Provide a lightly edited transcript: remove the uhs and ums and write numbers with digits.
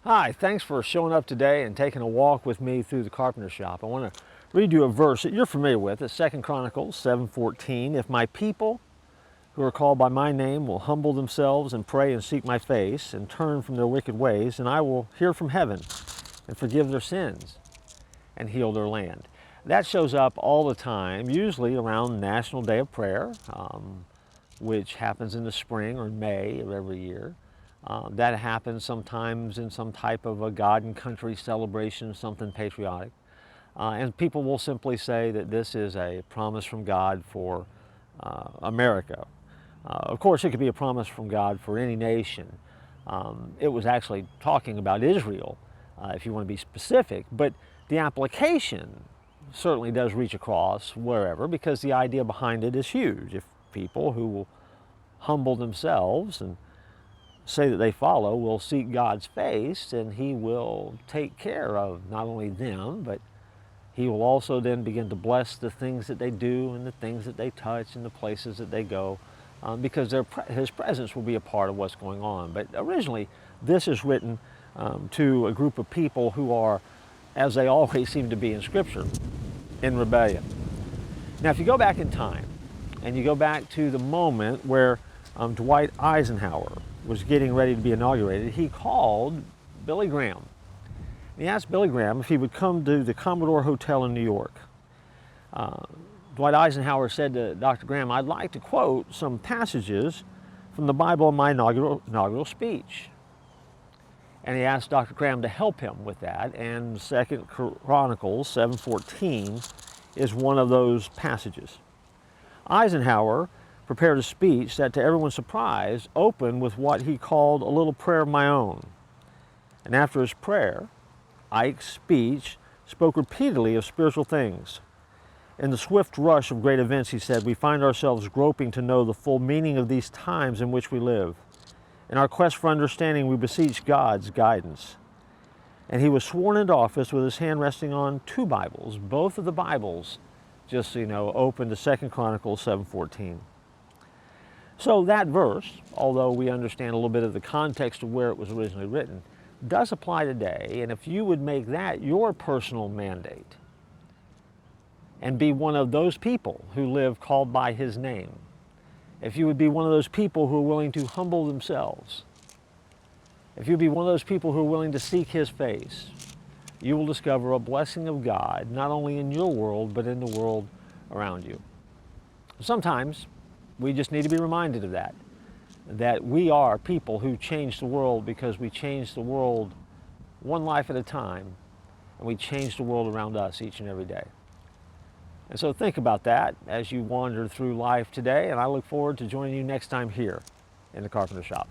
Hi, thanks for showing up today and taking a walk with me through the Carpenter shop. I want to read you a verse that you're familiar with. It's 2 Chronicles 7:14. If my people who are called by my name will humble themselves and pray and seek my face and turn from their wicked ways, then I will hear from heaven and forgive their sins and heal their land. That shows up all the time, usually around National Day of Prayer, which happens in the spring or May of every year. That happens sometimes in some type of a God and country celebration, something patriotic. And people will simply say that this is a promise from God for America. Of course, it could be a promise from God for any nation. It was actually talking about Israel, if you want to be specific, but the application certainly does reach across wherever, because the idea behind it is huge. If people who will humble themselves and say that they follow will seek God's face, and He will take care of not only them, but He will also then begin to bless the things that they do and the things that they touch and the places that they go, because His presence will be a part of what's going on. But originally, this is written to a group of people who are, as they always seem to be in Scripture, in rebellion. Now, if you go back in time, and you go back to the moment where Dwight Eisenhower was getting ready to be inaugurated, he called Billy Graham. He asked Billy Graham if he would come to the Commodore Hotel in New York. Dwight Eisenhower said to Dr. Graham, "I'd like to quote some passages from the Bible in my inaugural speech." And he asked Dr. Graham to help him with that, and 2 Chronicles 7:14 is one of those passages. Eisenhower prepared a speech that, to everyone's surprise, opened with what he called a little prayer of my own. And after his prayer, Ike's speech spoke repeatedly of spiritual things. In the swift rush of great events, he said, we find ourselves groping to know the full meaning of these times in which we live. In our quest for understanding, we beseech God's guidance. And he was sworn into office with his hand resting on two Bibles, both of the Bibles, just so you know, open to 2 Chronicles 7:14. So that verse, although we understand a little bit of the context of where it was originally written, does apply today. And if you would make that your personal mandate and be one of those people who live called by His name, if you would be one of those people who are willing to humble themselves, if you'd be one of those people who are willing to seek His face, you will discover a blessing of God, not only in your world, but in the world around you. Sometimes we just need to be reminded of that we are people who change the world because we change the world one life at a time, and we change the world around us each and every day. And so think about that as you wander through life today, and I look forward to joining you next time here in the Carpenter Shop.